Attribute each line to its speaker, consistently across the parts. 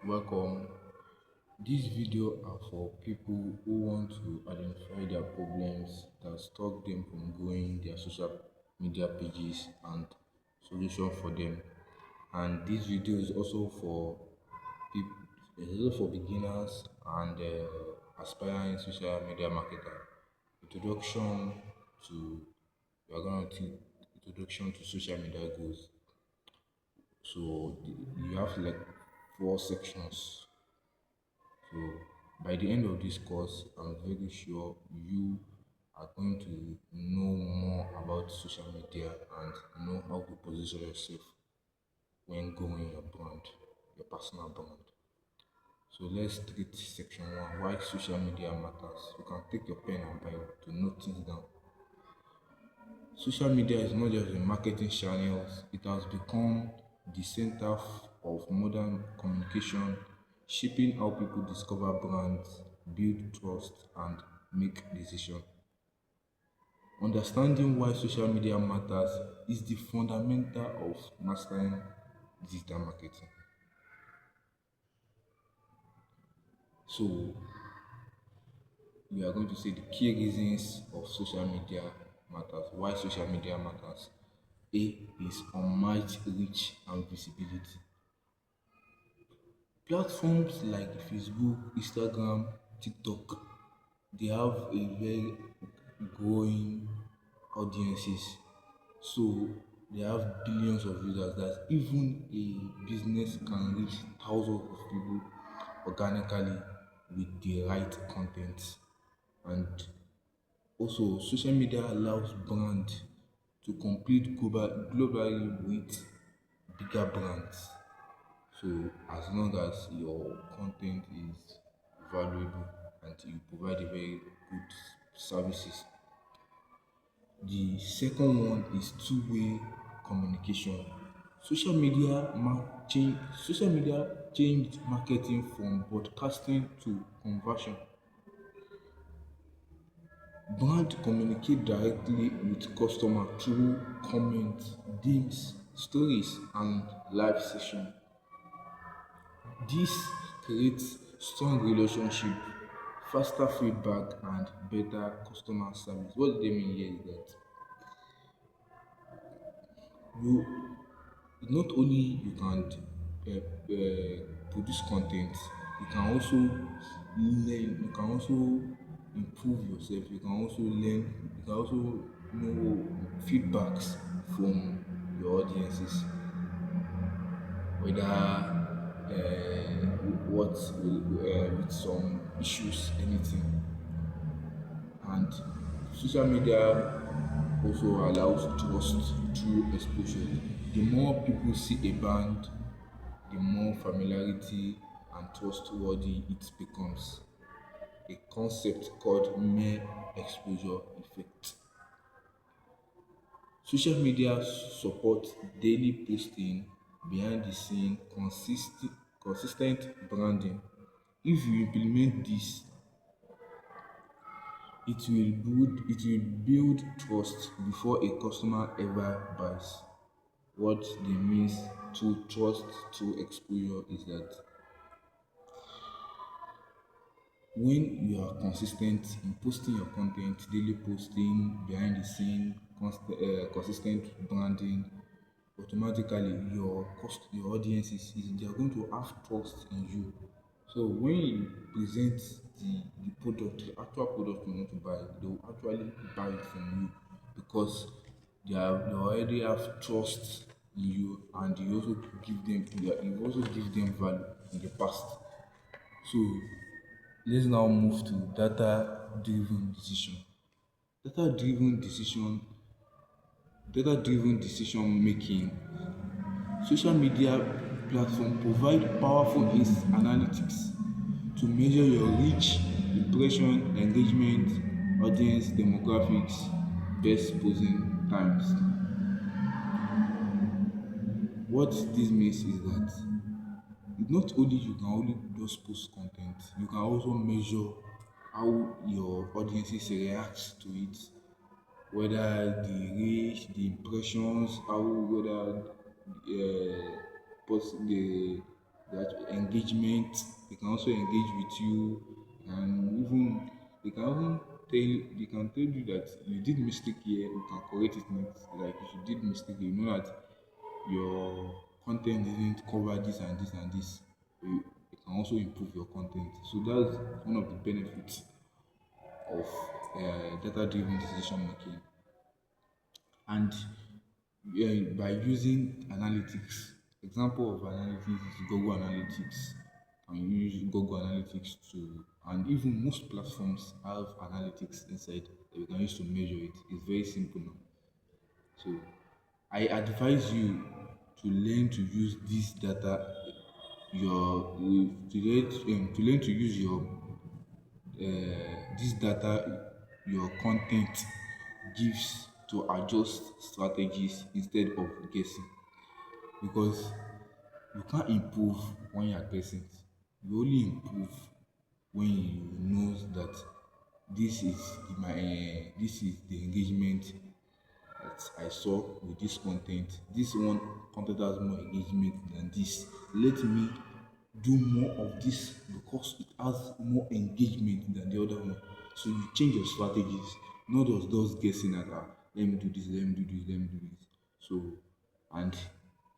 Speaker 1: Welcome. This video are for people who want to identify their problems that stop them from growing their social media pages and solution for them. And this video is also for people, it's also for beginners and aspiring social media marketer. Introduction to we are going to introduction to social media goals. So you have like four sections. So by the end of this course, I'm very sure you are going to know more about social media and know how to position yourself when growing your brand, your personal brand. So let's treat section one, why social media matters. You can take your pen and pen to note things down. Social media is not just a marketing channel, it has become the center of modern communication, shaping how people discover brands, build trust, and make decisions. Understanding why social media matters is the fundamental of mastering digital marketing. So, we are going to say the key reasons of social media matters, why social media matters. A is unmatched reach and visibility. Platforms like Facebook, Instagram, TikTok, they have a very growing audiences. So they have billions of users that even a business can reach thousands of people organically with the right content. And also, social media allows brands to compete globally with bigger brands. So as long as your content is valuable and you provide a very good services. The second one is two-way communication. Social media changed marketing from broadcasting to conversion. Brand communicate directly with customer through comments, DMs, stories, and live session. This creates strong relationship, faster feedback, and better customer service. What they mean here is that you not only you can produce content, you can also learn, you can also improve yourself, you can also learn, you can also know feedbacks from your audiences, whether with some issues, anything. And social media also allows trust through exposure. The more people see a brand, the more familiarity and trustworthy it becomes. A concept called mere exposure effect. Social media support daily posting, behind the scene, consistent branding. If you implement this, it will build trust before a customer ever buys. What they means to trust to exposure is that when you are consistent in posting your content, daily posting, behind the scene, consistent branding, automatically your audience is they are going to have trust in you. So when you present the product, the actual product you want to buy, they will actually buy it from you because they already have trust in you, and you also give them value in the past. So let's now move to data driven decision. Data driven decision data driven decision making. Social media platform provide powerful analytics to measure your reach, impression, engagement, audience demographics, best posing times. What this means is that not only you can only just post content, you can also measure how your audiences react to it, whether the reach, the impressions, how whether post the that engagement. They can also engage with you, and even they can even tell you that you did mistake here, you can correct it next. Like if you did mistake, you know that your content didn't cover this and this and this. You can also improve your content. So that's one of the benefits of data-driven decision making. And by using analytics, example of analytics is Google Analytics. And you use Google Analytics to, and even most platforms have analytics inside that we can use to measure it. It's very simple now. So I advise you to learn to use this data, to learn to use your this data your content gives to adjust strategies instead of guessing, because you can't improve when you are guessing. You only improve when you know that this is the engagement that I saw with this content. This one content has more engagement than this. Let me do more of this because it has more engagement than the other one. So you change your strategies, not just those guessing at let me do this, let me do this, let me do this. So and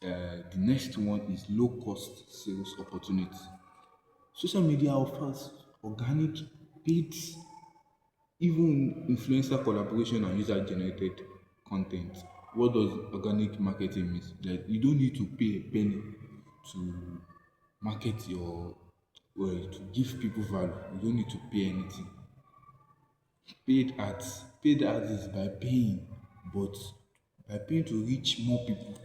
Speaker 1: the next one is low cost sales opportunity. Social media offers organic, paid, even influencer collaboration and user generated content. What does organic marketing mean? Like you don't need to pay a penny to market your, well, to give people value. You don't need to pay anything. Paid ads is by paying, but by paying to reach more people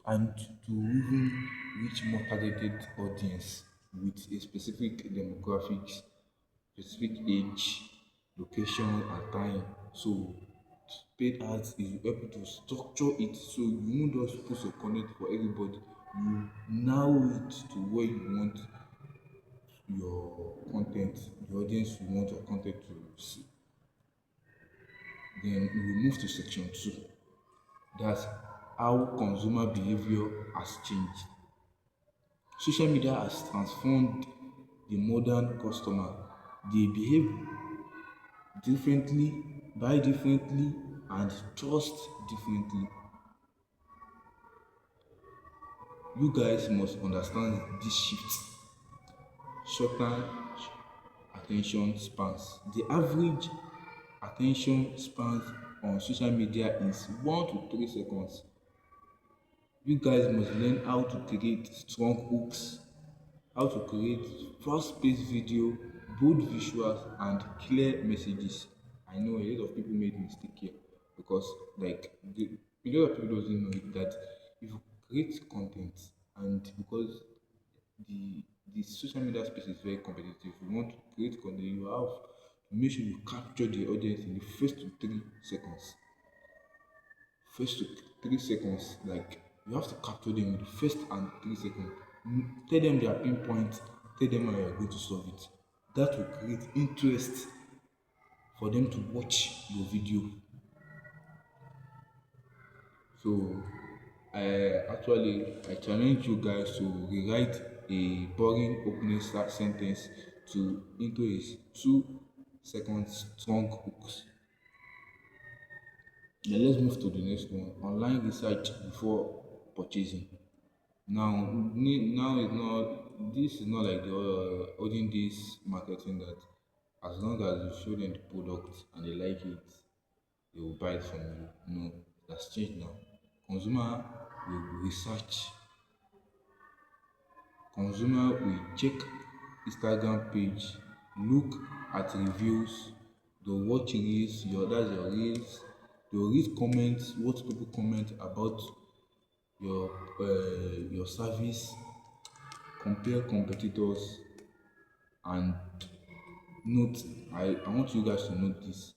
Speaker 1: and to even reach more targeted audience with a specific demographics, specific age, location, and time. So paid ads is help you to structure it so you won't just post your content for everybody. You narrow it to where you want your content, the audience you want your content to see. Then we will move to section 2. That's how consumer behavior has changed. Social media has transformed the modern customer. They behave differently, buy differently, and trust differently. You guys must understand this shift. Shorter attention spans. The average attention spans on social media is 1 to 3 seconds. You guys must learn how to create strong hooks, how to create fast-paced video, bold visuals, and clear messages. I know a lot of people made mistake here because a lot of people doesn't know it, that if you create content, and because the social media space is very competitive, you want to create content, you have to make sure you capture the audience in the first to 3 seconds. First to 3 seconds, like you have to capture them in the first and 3 seconds. Tell them their pinpoint, tell them how you are going to solve it. That will create interest for them to watch your video. So I challenge you guys to rewrite a boring opening sentence to into a 2 second strong hooks. Now let's move to the next one. Online research before purchasing. Now it's not. This is not like the olden days marketing that as long as you show them the product and they like it, they will buy it from you. No, that's changed now. Consumer will research. Consumer will check Instagram page, look at reviews, they'll watch reels, your reels, they'll read comments, what people comment about your your service, compare competitors, and note. I want you guys to note this.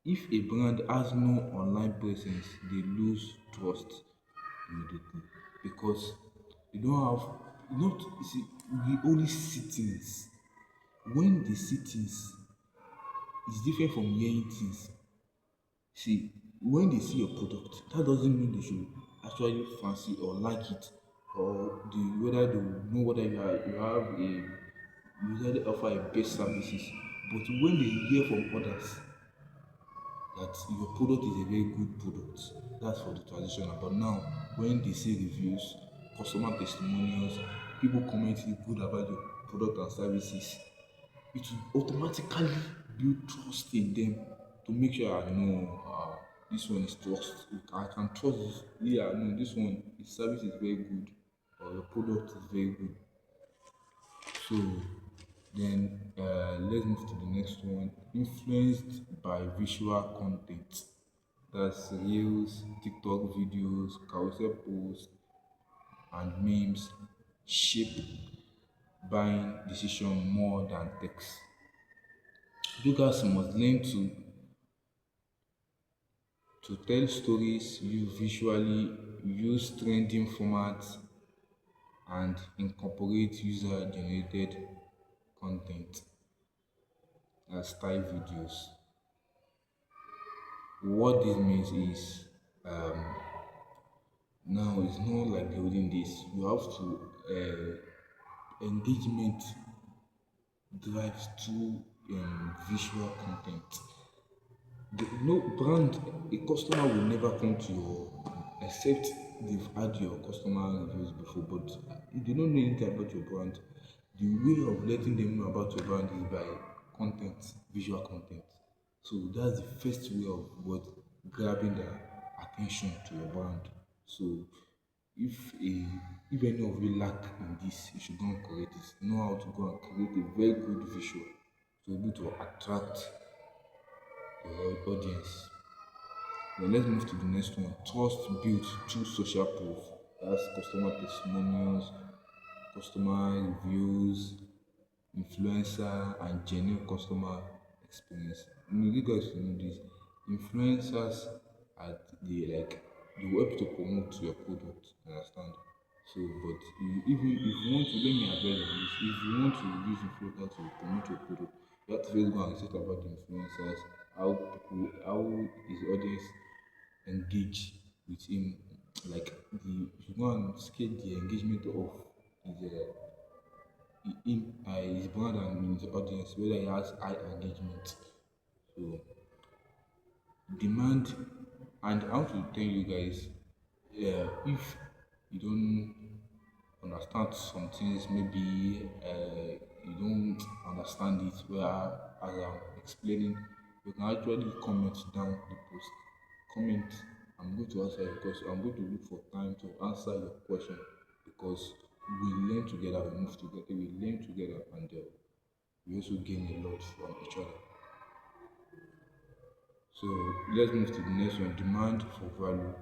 Speaker 1: If a brand has no online presence, they lose trust immediately because they don't have not you see we only see things. When they see things, it's different from hearing things. See, when they see your product, that doesn't mean they should actually fancy or like it. or the whether they will know whether you have a you usually offer a best services. But when they hear from others that your product is a very good product, that's for the traditional. But now when they see reviews, customer testimonials, people commenting good about your product and services, it will automatically build trust in them to make sure I know this one is trust. I can trust this. Yeah, no, this one, its service is very good, or your product is very good. So then let's move to the next one. Influenced by visual content. That's reels, TikTok videos, carousel posts, and memes shape buying decision more than text. Bloggers must learn to tell stories, use visually, use trending formats, and incorporate user generated content as style videos. What this means is um, now it's not like the olden days. You have to engagement drives through visual content. No brand, a customer will never come to your except they've had your customer reviews before, but if they don't know anything about your brand, the way of letting them know about your brand is by content, visual content. So that's the first way of what grabbing their attention to your brand. So if a if any of you lack in this, you should go and create it. Know how to go and create a very good visual to be able to attract your audience. Then let's move to the next one. Trust built through social proof. That's customer testimonials, customer reviews, influencer, and genuine customer experience. You guys should know this. Influencers are the like they will help to promote your product. You understand? So, but even if you want to let me advise on this, if you want to use influencer to promote your product, you have to first go and research about the influencers, how his audience engage with him, like the if you go and scale the engagement of his his brand and his audience, whether he has high engagement. So demand, and I want to tell you guys, if you don't understand some things, maybe you don't understand it where as I'm explaining, you can actually comment down the post. Comment. I'm going to answer your question. I'm going to look for time to answer your question because we learn together, we move together, we learn together, and we also gain a lot from each other. So let's move to the next one. Demand for value.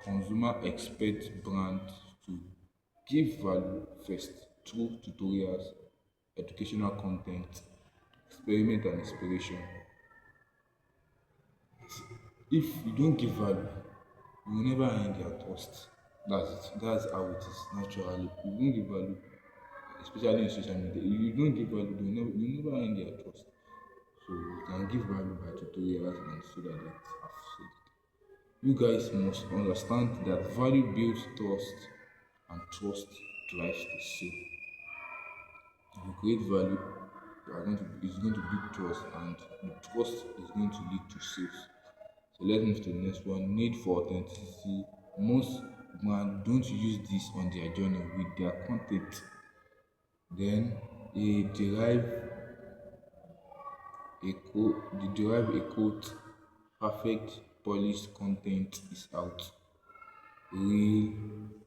Speaker 1: Consumer expect brands to give value first through tutorials, educational content, experiment and inspiration. If you don't give value, you will never earn their trust. That's it. That's how it is naturally. You don't give value, especially in social media. If you don't give value, you never earn their trust. So you can give value by tutorials and so that I've said. You guys must understand that value builds trust and trust drives the sale. If you create value, it's going to build trust and the trust is going to lead to sales. So let's move to the next one. Need for authenticity. Most brands don't use this on their journey with their content. Then they derive a quote, perfect polished content is out. Real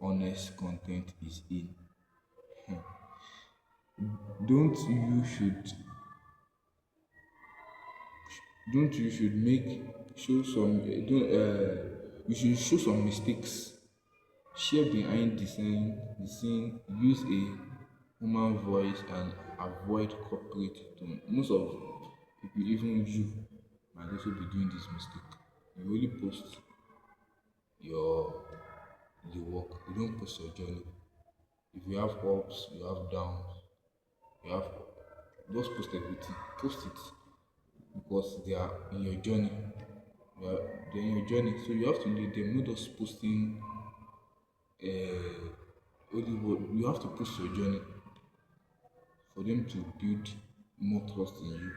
Speaker 1: honest content is in. Don't you should don't you should make show some don't you should show some mistakes, share behind the scene, use a human voice and avoid corporate tone. Most of people, even you, might also be doing this mistake. You only post your the work, you don't post your journey. If you have ups, you have downs, you have just post everything, post it because they are in your journey. They're in your journey, so you have to lead them, not just posting only what you have to push your journey for them to build more trust in you.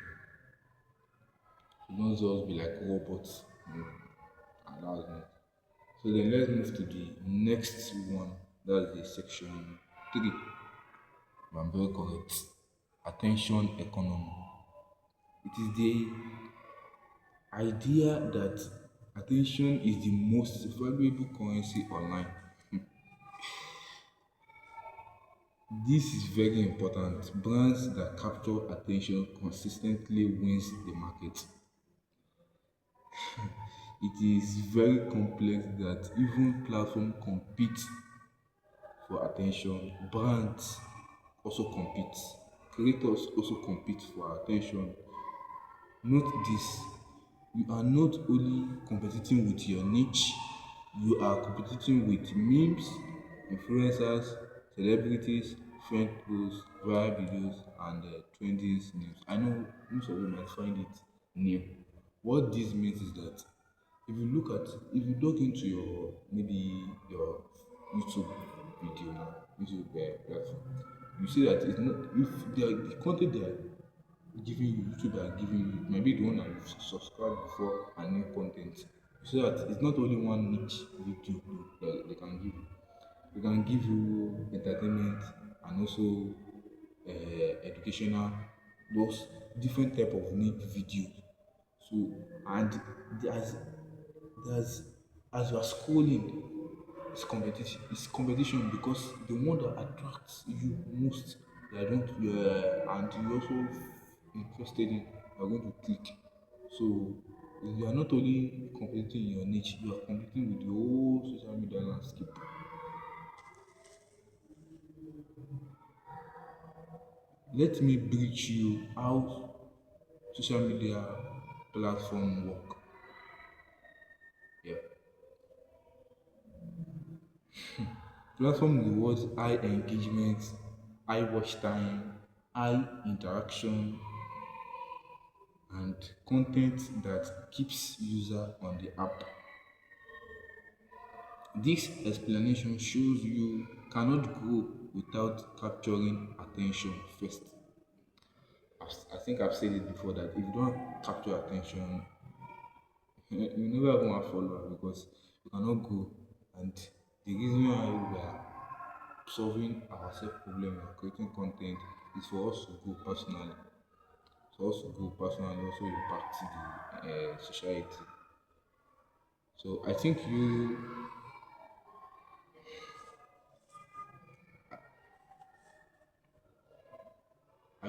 Speaker 1: You don't just be like robots. No, and that's not. So then let's move to the next one. That's the section three. If I'm very correct. Attention economy. It is the idea that attention is the most valuable currency online. This is very important. Brands that capture attention consistently wins the market. It is very complex that even platform compete for attention. Brands also compete. Creators also compete for attention. Note this, you are not only competing with your niche, you are competing with memes, influencers, celebrities, friend posts, viral videos, and trending news. I know most of them might find it new. What this means is that if you log into your maybe your YouTube video now, YouTube platform, you see that it's not if the content they are giving you, YouTube are giving you, maybe the one that you subscribed before and new content. So that it's not only one niche video that they can give you. They can give you entertainment and also educational, those different type of niche videos. So and as there's as you are scrolling, it's competition because the one that attracts you most that don't and you also interested in you are going to click. So you are not only competing in your niche, you are competing with the whole social media landscape. Let me brief you how social media platform work. Yeah. Platform rewards high engagement, high watch time, high interaction, and content that keeps user on the app. This explanation shows you cannot grow without capturing attention first. I think I've said it before that if you don't capture attention, you never even have followers because you cannot grow. And the reason why we are solving our self problem and creating content is for us to grow personally. For us to grow personally, also impact the society. So I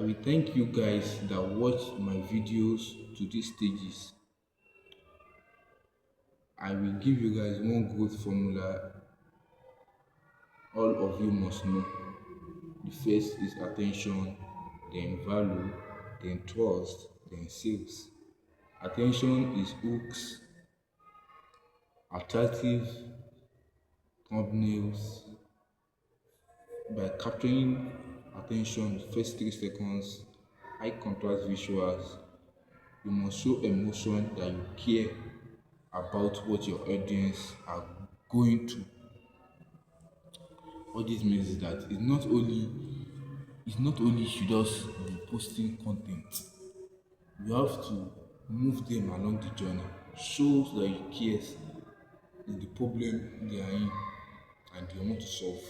Speaker 1: will thank you guys that watch my videos to these stages. I will give you guys one growth formula all of you must know. The first is attention, then value, then trust, then sales. Attention is hooks, attractive thumbnails. By capturing attention first 3 seconds, high contrast visuals, you must show emotion that you care about what your audience are going to. What this means is that it's not only you should just be posting content. You have to move them along the journey, show that you cares in the problem they are in and they want to solve.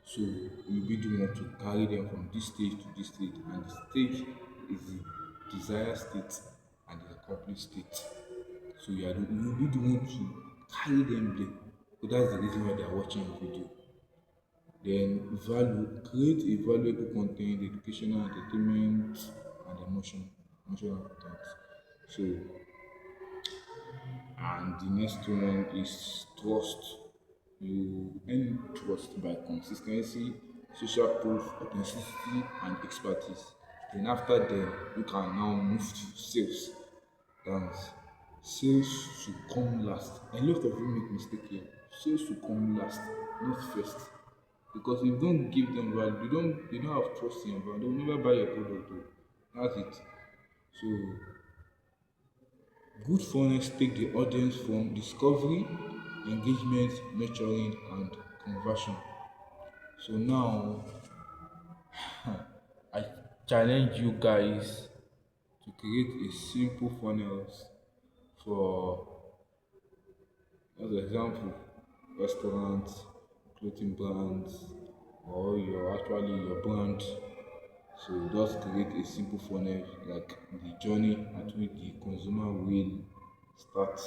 Speaker 1: So you'll be the one to carry them from this stage to this stage, and the stage is the desired state and the accomplished state. So you'll be the one to carry them there. So that's the reason why they are watching your video. Then value, create a valuable content, educational, entertainment, and emotional content. So and the next one is trust. You earn trust by consistency, social proof, authenticity, and expertise. Then after that, you can now move to sales. That's sales should come last. A lot of you make mistake here. Sales should come last, not first. Because if you don't give them value, they don't have trust in your brand, they'll never buy your product. Though. That's it. So good funnels take the audience from discovery, engagement, nurturing, and conversion. So So now I challenge you guys to create a simple funnels for, as example, restaurants, clothing brands, or your brand. So just create a simple funnel like the journey at which the consumer will start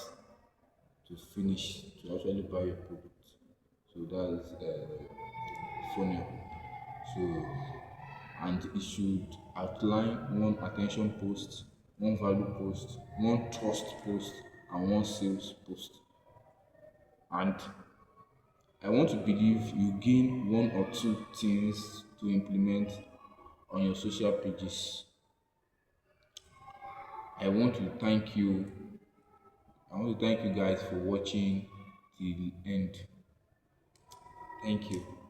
Speaker 1: to finish to actually buy your product. So that's funnel. So and it should outline one attention post, one value post, one trust post, and one sales post. And I want to believe you gain one or two things to implement on your social pages. I want to thank you. I want to thank you guys for watching till the end. Thank you.